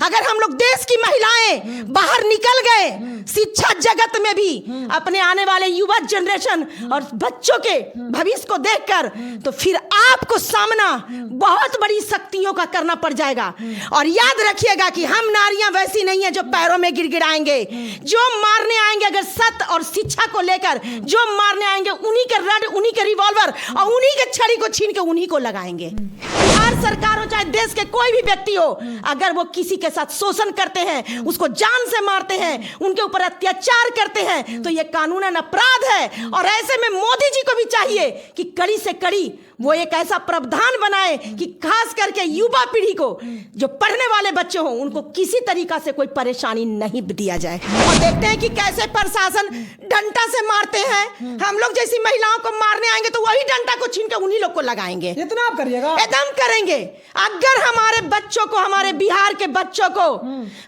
अगर हम लोग देश की महिलाएं बाहर निकल गए शिक्षा जगत में भी अपने आने वाले युवा जनरेशन और बच्चों के भविष्य को देखकर, तो फिर आपको सामना बहुत बड़ी शक्तियों का करना पड़ जाएगा। और याद रखिएगा कि हम नारियां वैसी नहीं है जो पैरों में गिड़गिड़ाएंगे। जो मारने आएंगे अगर सत्य और शिक्षा को लेकर, जो मारने आएंगे उन्हीं के रड, उन्हीं के रिवॉल्वर और उन्हीं के छड़ी को छीन के उन्हीं को लगाएंगे। बिहार सरकार हो चाहे देश के कोई भी व्यक्ति हो, अगर वो किसी के साथ शोषण करते हैं, उसको जान से मारते हैं, उनके ऊपर अत्याचार करते हैं, तो ये कानूनन अपराध है। और ऐसे में मोदी जी को भी चाहिए कि कड़ी से कड़ी वो एक ऐसा प्रावधान बनाए कि खास करके युवा पीढ़ी को, जो पढ़ने वाले बच्चे हों, उनको किसी तरीका से कोई परेशानी नहीं दिया जाए। और देखते हैं कि कैसे प्रशासन डंडा से मारते हैं। हम लोग जैसी महिलाओं को मारने आएंगे तो वही डंडा को छीन के उन्हीं लोग को लगाएंगे। इतना आप करिएगा? एकदम करेंगे। अगर हमारे बच्चों को, हमारे बिहार के बच्चों को,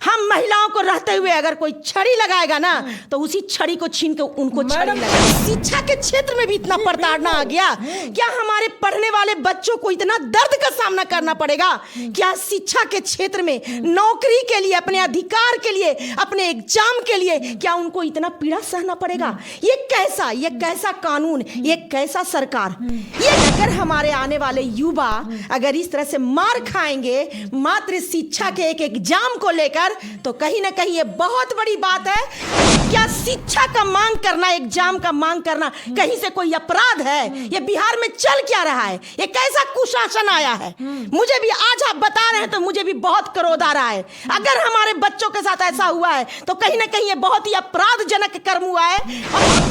हम महिलाओं को रहते हुए अगर कोई छड़ी लगाएगा ना, तो उसी छड़ी को छीन के उनको छड़ी लगाएंगे। शिक्षा के क्षेत्र में भी इतना प्रताड़ना आ गया। क्या हमारे पढ़ने वाले बच्चों को इतना दर्द का सामना करना पड़ेगा? क्या शिक्षा के क्षेत्र में नौकरी के लिए, अपने अधिकार के लिए, अपने एग्जाम के लिए, क्या उनको इतना पीड़ा सहना पड़ेगा? ये कैसा कानून, ये कैसा सरकार? ये अगर हमारे आने वाले युवा अगर इस तरह से मार खाएंगे मात्र शिक्षा के एक एग्जाम को लेकर, तो कहीं ना कहीं ये बहुत बड़ी बात है। क्या शिक्षा का मांग करना, एग्जाम का मांग करना कहीं से कोई अपराध है? ये बिहार में चल क्या रहा है? ये कैसा कुशासन आया है? मुझे भी आज आप बता रहे हैं तो मुझे भी बहुत क्रोध आ रहा है। अगर हमारे बच्चों के साथ ऐसा हुआ है तो कहीं ना कहीं ये बहुत ही अपराधजनक कर्म हुआ है।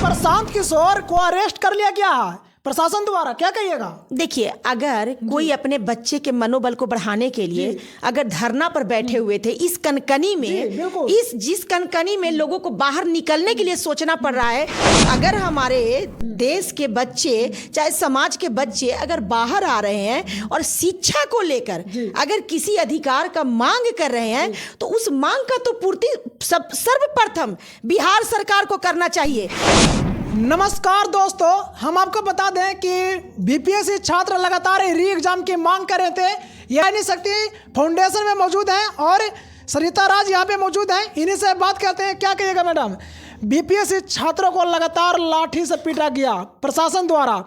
प्रशांत किशोर को अरेस्ट कर लिया गया है प्रशासन द्वारा, क्या कहिएगा? देखिए, अगर कोई अपने बच्चे के मनोबल को बढ़ाने के लिए अगर धरना पर बैठे हुए थे इस कनकनी में, जिस कनकनी में लोगों को बाहर निकलने के लिए सोचना पड़ रहा है, अगर हमारे देश के बच्चे चाहे समाज के बच्चे अगर बाहर आ रहे हैं और शिक्षा को लेकर अगर किसी अधिकार का मांग कर रहे हैं, तो उस मांग का तो पूर्ति सर्वप्रथम बिहार सरकार को करना चाहिए। नमस्कार दोस्तों, हम आपको बता दें कि बीपीएससी छात्र लगातार री एग्जाम की मांग कर रहे थे। यानी शक्ति फाउंडेशन में मौजूद हैं और सरिता राज यहाँ पे मौजूद हैं। इन्हीं से बात करते हैं। क्या कहिएगा मैडम? बीपीएससी छात्रों को लगातार लाठी से पीटा गया प्रशासन द्वारा,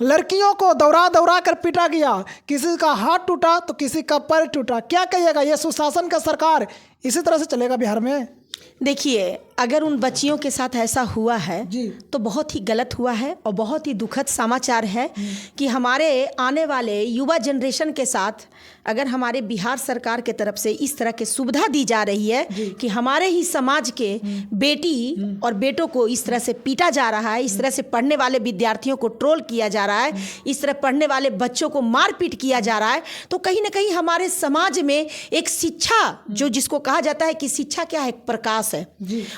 लड़कियों को दौड़ा कर पीटा गया, किसी का हाथ टूटा तो किसी का पैर टूटा। क्या कहिएगा, ये सुशासन का सरकार इसी तरह से चलेगा बिहार में? देखिए, अगर उन बच्चियों के साथ ऐसा हुआ है तो बहुत ही गलत हुआ है और बहुत ही दुखद समाचार है कि हमारे आने वाले युवा जनरेशन के साथ अगर हमारे बिहार सरकार के तरफ से इस तरह की सुविधा दी जा रही है कि हमारे ही समाज के बेटी और बेटों को इस तरह से पीटा जा रहा है, इस तरह से पढ़ने वाले विद्यार्थियों को ट्रोल किया जा रहा है, इस तरह पढ़ने वाले बच्चों को मारपीट किया जा रहा है, तो कहीं ना कहीं हमारे समाज में एक शिक्षा, जो जिसको कहा जाता है कि शिक्षा क्या है, प्रकाश है,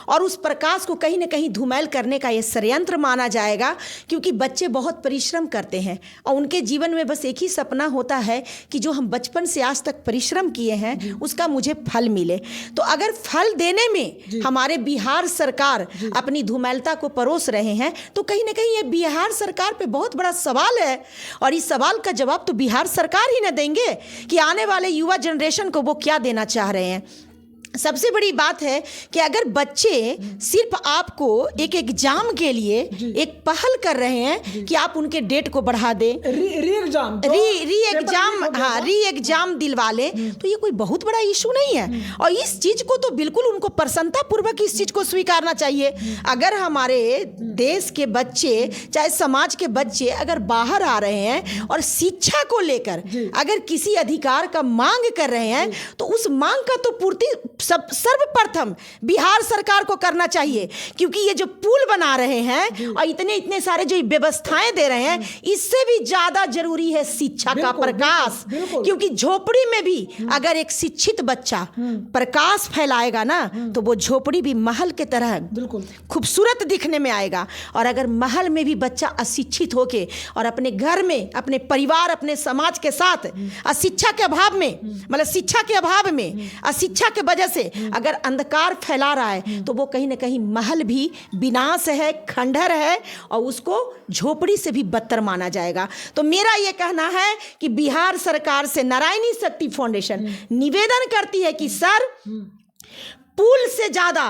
और उस प्रकाश को कहीं ना कहीं धूमिल करने का ये षड्यंत्र माना जाएगा। क्योंकि बच्चे बहुत परिश्रम करते हैं और उनके जीवन में बस एक ही सपना होता है कि जो हम बचपन से आज तक परिश्रम किए हैं उसका मुझे फल मिले। तो अगर फल देने में हमारे बिहार सरकार अपनी धूमिलता को परोस रहे हैं, तो कहीं ना कहीं ये बिहार सरकार पे बहुत बड़ा सवाल है। और इस सवाल का जवाब तो बिहार सरकार ही न देंगे कि आने वाले युवा जनरेशन को वो क्या देना चाह रहे हैं। सबसे बड़ी बात है कि अगर बच्चे सिर्फ आपको एक एग्जाम के लिए एक पहल कर रहे हैं कि आप उनके डेट को बढ़ा दें, री एग्जाम दिलवा लें, तो ये कोई बहुत बड़ा इशू नहीं है। और इस चीज को तो बिल्कुल उनको प्रसन्नता पूर्वक इस चीज को स्वीकारना चाहिए। अगर हमारे देश के बच्चे चाहे समाज के बच्चे अगर बाहर आ रहे हैं और शिक्षा को लेकर अगर किसी अधिकार का मांग कर रहे हैं, तो उस मांग का तो पूर्ति सर्वप्रथम बिहार सरकार को करना चाहिए। क्योंकि ये जो पुल बना रहे हैं और इतने सारे जो व्यवस्थाएं दे रहे हैं, इससे भी ज्यादा जरूरी है शिक्षा का प्रकाश। क्योंकि झोपड़ी में भी अगर एक शिक्षित बच्चा प्रकाश फैलाएगा ना, तो वो झोपड़ी भी महल के तरह खूबसूरत दिखने में आएगा। और अगर महल में भी बच्चा अशिक्षित होके और अपने घर में, अपने परिवार, अपने समाज के साथ अशिक्षा के अभाव में, मतलब शिक्षा के अभाव में, अशिक्षा के वजह से अगर अंधकार फैला रहा है तो वो कहीं ना कहीं महल भी विनाश है, खंडहर है, और उसको झोपड़ी से भी बदतर माना जाएगा। तो मेरा ये कहना है कि बिहार सरकार से नारायणी शक्ति फाउंडेशन निवेदन करती है कि सर, पुल से ज्यादा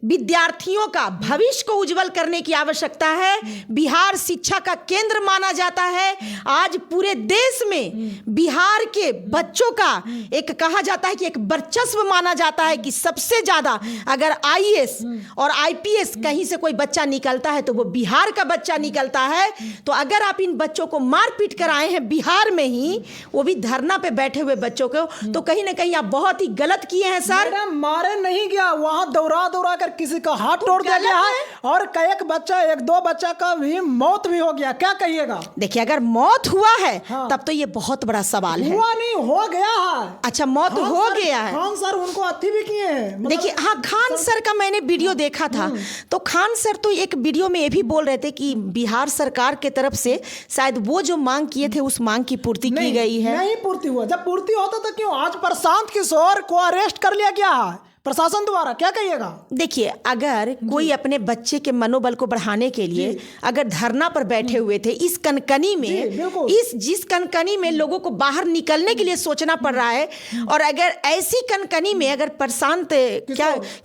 विद्यार्थियों का भविष्य को उज्जवल करने की आवश्यकता है। बिहार शिक्षा का केंद्र माना जाता है। आज पूरे देश में बिहार के बच्चों का एक कहा जाता है कि एक वर्चस्व माना जाता है कि सबसे ज्यादा अगर आईएएस और आईपीएस कहीं से कोई बच्चा निकलता है तो वो बिहार का बच्चा निकलता है। तो अगर आप इन बच्चों को मारपीट कर आए हैं बिहार में ही, वो भी धरना पे बैठे हुए बच्चों को, तो कहीं ना कहीं आप बहुत ही गलत किए हैं सर। मारे नहीं गया, वहां दौड़ा कर किसी का हाथ तोड़ दिया गया है और एक दो बच्चा का भी मौत भी हो गया। क्या कहिएगा? देखिए, अगर मौत हुआ है तब तो ये बहुत बड़ा सवाल है। हुआ नहीं, हो गया है। अच्छा, मौत हो गया है। खान सर उनको अति भी किए हैं। देखिए, हाँ, खान सर का मैंने वीडियो देखा था, तो खान सर तो एक वीडियो में ये भी बोल रहे थे कि बिहार सरकार के तरफ से शायद वो जो मांग किए थे उस मांग की पूर्ति की गई है। नहीं पूर्ति हुआ। जब पूर्ति होता तो क्यों आज प्रशांत किशोर को अरेस्ट कर लिया गया है प्रशासन द्वारा? क्या कहिएगा? देखिए, अगर कोई अपने बच्चे के मनोबल को बढ़ाने के लिए अगर धरना पर बैठे हुए थे इस कनकनी में, जिस कनकनी में लोगों को बाहर निकलने के लिए सोचना पड़ रहा है, और अगर ऐसी कनकनी में अगर प्रशांत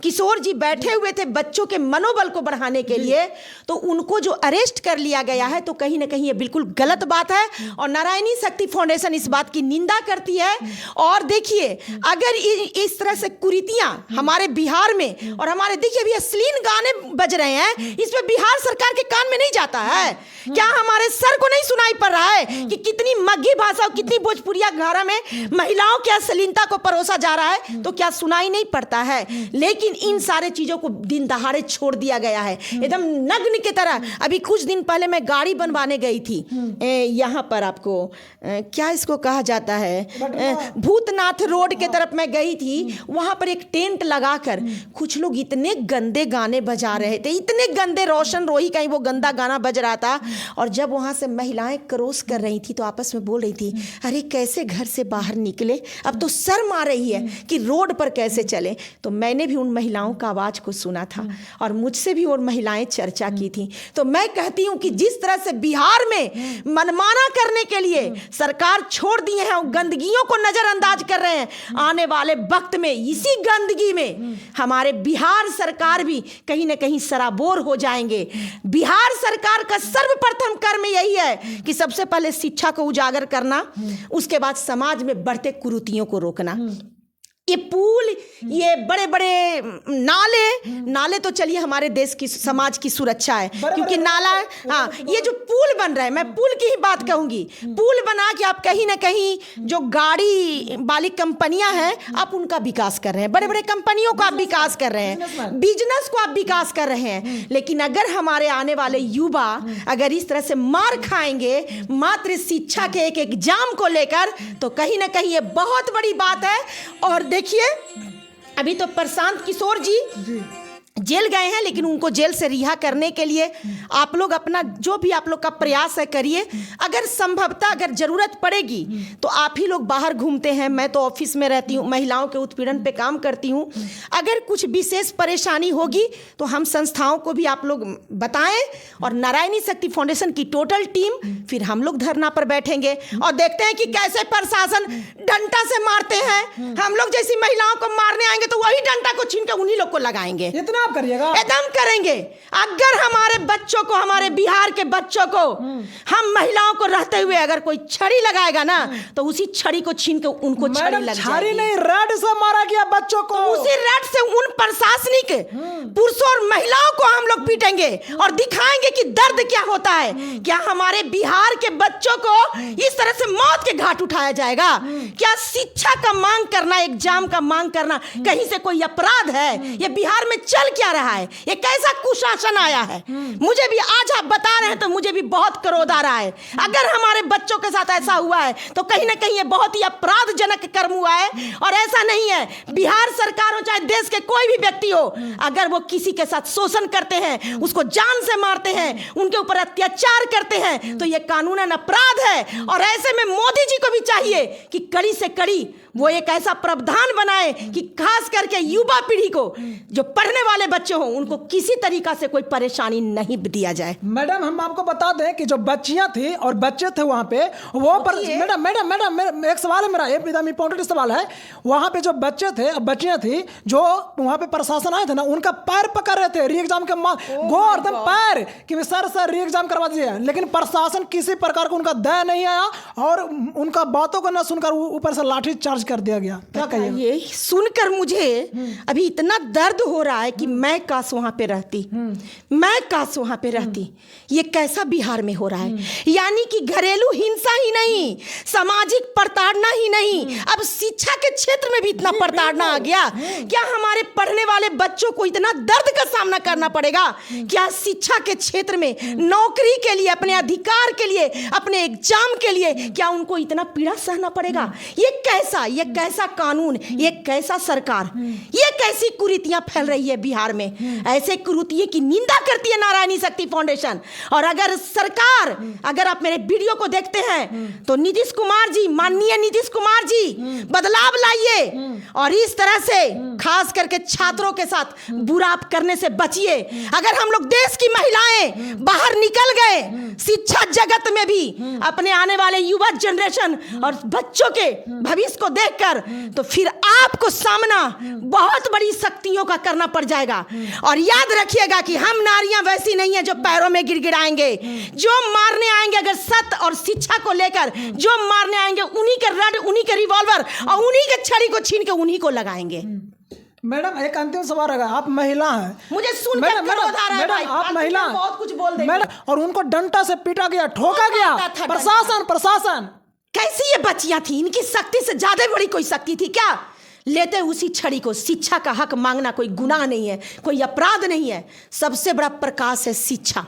किशोर जी बैठे हुए थे बच्चों के मनोबल को बढ़ाने के लिए, तो उनको जो अरेस्ट कर लिया गया है, तो कहीं ना कहीं ये बिल्कुल गलत बात है। और नारायणी शक्ति फाउंडेशन इस बात की निंदा करती है। और देखिए, अगर इस तरह से कुरीतियां हमारे बिहार में, और हमारे देखिए अभी अश्लील गाने बज रहे हैं, इसमें बिहार सरकार के कान में नहीं जाता है क्या? हमारे सर को नहीं सुनाई पड़ रहा है कि कितनी मग्गी भाषा और कितनी भोजपुरिया घारा में महिलाओं की अश्लीलता को परोसा जा रहा है? तो क्या सुनाई नहीं पड़ता है? लेकिन इन सारे चीजों को दिन दहाड़े छोड़ दिया गया है, एकदम नग्न की तरह। अभी कुछ दिन पहले मैं गाड़ी बनवाने गई थी, यहाँ पर आपको क्या इसको कहा जाता है, भूतनाथ रोड के तरफ मैं गई थी। वहां पर एक टेंट लगाकर कुछ लोग इतने गंदे गाने बजा रहे थे, इतने गंदे, रोशन रोही का ही वो गंदा गाना बज रहा था। और जब वहां से महिलाएं क्रॉस कर रही थी तो आपस में बोल रही थी, अरे कैसे घर से बाहर निकले, अब तो शर्म आ रही है कि रोड पर कैसे चले। तो मैंने भी उन महिलाओं का आवाज को सुना था और मुझसे भी वो महिलाएं चर्चा की थी। तो मैं कहती हूं कि जिस तरह से बिहार में मनमाना करने के लिए सरकार छोड़ दिए हैं और गंदगियों को नजरअंदाज कर रहे हैं, आने वाले वक्त में इसी गंदगी में हमारे बिहार सरकार भी कहीं ना कहीं सराबोर हो जाएंगे। बिहार सरकार का सर्वप्रथम कर्म यही है कि सबसे पहले शिक्षा को उजागर करना, उसके बाद समाज में बढ़ते कुरीतियों को रोकना। ये पुल, ये बड़े बड़े नाले तो चलिए हमारे देश की, समाज की सुरक्षा है, क्योंकि नाला, हाँ, ये जो पुल बन रहा है, मैं पुल की ही बात कहूंगी। पुल बना के आप कहीं ना कहीं जो गाड़ी वाली कंपनियां हैं, आप उनका विकास कर रहे हैं, बड़े बड़े कंपनियों का आप विकास कर रहे हैं, बिजनेस को आप विकास कर रहे हैं। लेकिन अगर हमारे आने वाले युवा अगर इस तरह से मार खाएंगे मात्र शिक्षा के एक एग्जाम को लेकर, तो कहीं ना कहीं ये बहुत बड़ी बात है। और देखिए, अभी तो प्रशांत किशोर जी जेल गए हैं, लेकिन उनको जेल से रिहा करने के लिए आप लोग अपना जो भी आप लोग का प्रयास है करिए। अगर संभवतः अगर जरूरत पड़ेगी तो आप ही लोग बाहर घूमते हैं, मैं तो ऑफिस में रहती हूँ, महिलाओं के उत्पीड़न पे काम करती हूँ। अगर कुछ विशेष परेशानी होगी तो हम संस्थाओं को भी आप लोग बताएं, और नारायणी शक्ति फाउंडेशन की टोटल टीम फिर हम लोग धरना पर बैठेंगे और देखते हैं कि कैसे प्रशासन डंडा से मारते हैं। हम लोग जैसी महिलाओं को मारने आएंगे तो वही डंडा को छीन कर उन्हीं लोग को लगाएंगे। इतना आप करिएगा? एकदम करेंगे। अगर हमारे बच्चों को, हमारे बिहार के बच्चों को, हम महिलाओं को रहते हुए अगर कोई छड़ी लगाएगा ना, तो उसी छड़ी को छीन के उनको छड़ी लग जाएगी। छड़ी नहीं, रड से मारा गया बच्चों को। तो उसी रड से उन प्रशासनिक पुरुषों और महिलाओं को हम लोग पीटेंगे और दिखाएंगे कि दर्द क्या होता है। क्या हमारे बिहार के बच्चों को इस तरह से मौत के घाट उठाया जाएगा? क्या शिक्षा का मांग करना, एग्जाम का मांग करना कहीं से कोई अपराध है? ये बिहार में चल क्या रहा है? ये कैसा कुशासन आया है? मुझे भी आज आप बता रहे हैं तो मुझे भी बहुत क्रोध आ रहा है। अगर हमारे बच्चों के साथ ऐसा हुआ है तो कहीं ना कहीं ये बहुत ही अपराधजनक कर्म हुआ है। और ऐसा नहीं है, बिहार सरकार हो चाहे देश के कोई भी व्यक्ति हो, अगर वो किसी के साथ शोषण करते हैं, उसको जान से मारते हैं, उनके ऊपर अत्याचार करते हैं, तो ये कानूनन अपराध है। और ऐसे में मोदी जी को भी चाहिए कि कड़ी से कड़ी वो एक ऐसा प्रावधान बनाए कि खास करके युवा पीढ़ी को, जो पढ़ने वाले बच्चे हों, उनको किसी तरीका से कोई परेशानी नहीं दिया जाए। मैडम हम आपको बता दें कि जो बच्चियां थी और बच्चे थे वहाँ पे वो पर मैडम मैडम मैडम एक सवाल है मेरा, एकदम इम्पोर्टेंट सवाल है। वहाँ पे जो बच्चे थे और बच्चियां थी, जो वहाँ पे प्रशासन आए थे ना, उनका पैर पकड़ रहे थे री एग्जाम के गौर एकदम पैर कि सर री एग्जाम करवा दीजिए, लेकिन प्रशासन किसी प्रकार का उनका दया नहीं आया और उनका बातों को न सुनकर ऊपर से लाठी चार्ज कर दिया गया। क्या कहिए? ये सुनकर मुझे अभी इतना दर्द हो रहा है कि मैं काश वहां पे रहती, मैं काश वहां पे रहती। ये कैसा बिहार में हो रहा है, यानी कि घरेलू हिंसा ही नहीं, सामाजिक प्रताड़ना ही नहीं, अब शिक्षा के क्षेत्र में भी इतना प्रताड़ना आ गया। क्या हमारे पढ़ने वाले बच्चों को इतना दर्द का सामना करना पड़ेगा? क्या शिक्षा के क्षेत्र में नौकरी के लिए, अपने अधिकार के लिए, अपने एग्जाम के लिए, क्या उनको इतना पीड़ा सहना पड़ेगा? ये कैसा कानून, ये कैसा सरकार, ये कैसी कुरीतियां फैल रही है बिहार में। ऐसे कुरीतियों की निंदा करती है नारायणी शक्ति फाउंडेशन। और अगर सरकार, अगर आप मेरे वीडियो को देखते हैं तो नीतीश कुमार जी, माननीय नीतीश कुमार जी, बदलाव लाइए और इस तरह से खास करके छात्रों के साथ बुरा करने से बचिए। अगर हम लोग देश की महिलाएं बाहर निकल गए शिक्षा जगत में भी, अपने आने वाले युवा जनरेशन और बच्चों के भविष्य को देखकर, तो फिर आपको सामना बहुत बड़ी शक्तियों का करना पड़ जाएगा। और याद रखिएगा कि हम नारियां वैसी नहीं है जो पैरों में गिड़गिड़ाएंगे। जो मारने आएंगे अगर सत्य और शिक्षा को लेकर, जो मारने आएंगे उन्हीं के रड, उन्हीं के रिवॉल्वर और उन्हीं के छड़ी को छीन के उन्हीं को लगाएंगे। मैडम एक अंतिम सवाल है, आप महिला हैं, मुझे सुनकर क्रोध आ रहा है भाई, आप महिला हैं, बहुत कुछ बोल देंगे मैडम, और उनको डंडा से पीटा गया, ठोका गया, प्रशासन कैसी ये बच्चियां थी? इनकी शक्ति से ज्यादा बड़ी कोई शक्ति थी क्या? लेते उसी छड़ी को। शिक्षा का हक मांगना कोई गुनाह नहीं है, कोई अपराध नहीं है। सबसे बड़ा प्रकाश है शिक्षा।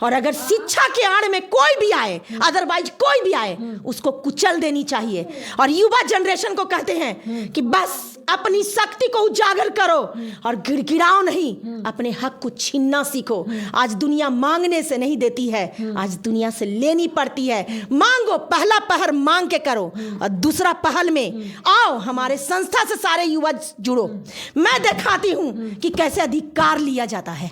और अगर शिक्षा के आड़ में कोई भी आए, अदरवाइज कोई भी आए, उसको कुचल देनी चाहिए। और युवा जनरेशन को कहते हैं कि बस अपनी शक्ति को उजागर करो और गिड़गिड़ाओ नहीं, अपने हक को छीनना सीखो। आज दुनिया मांगने से नहीं देती है, आज दुनिया से लेनी पड़ती है। मांगो, पहला पहर मांग के करो और दूसरा पहल में आओ, हमारे संस्था से सारे युवा जुड़ो। मैं दिखाती हूं कि कैसे अधिकार लिया जाता है।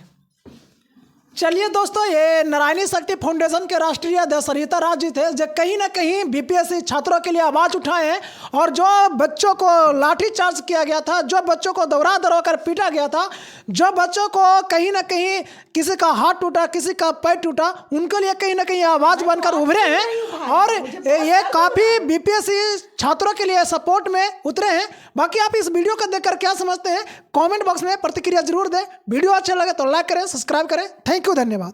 चलिए दोस्तों, ये नारायणी शक्ति फाउंडेशन के राष्ट्रीय अध्यक्ष सरिता राज जी थे, जो कहीं ना कहीं बीपीएससी छात्रों के लिए आवाज़ उठाए हैं। और जो बच्चों को लाठी चार्ज किया गया था, जो बच्चों को दौरा कर पीटा गया था, जो बच्चों को कहीं ना कहीं किसी का हाथ टूटा, किसी का पैर टूटा, उनके लिए कहीं ना कहीं आवाज़ बनकर उभरे हैं। और ये काफ़ी बीपीएससी छात्रों के लिए सपोर्ट में उतरे हैं। बाकी आप इस वीडियो को देखकर क्या समझते हैं, कमेंट बॉक्स में प्रतिक्रिया जरूर दें। वीडियो अच्छा लगे तो लाइक करें, सब्सक्राइब करें। थैंक यू, धन्यवाद।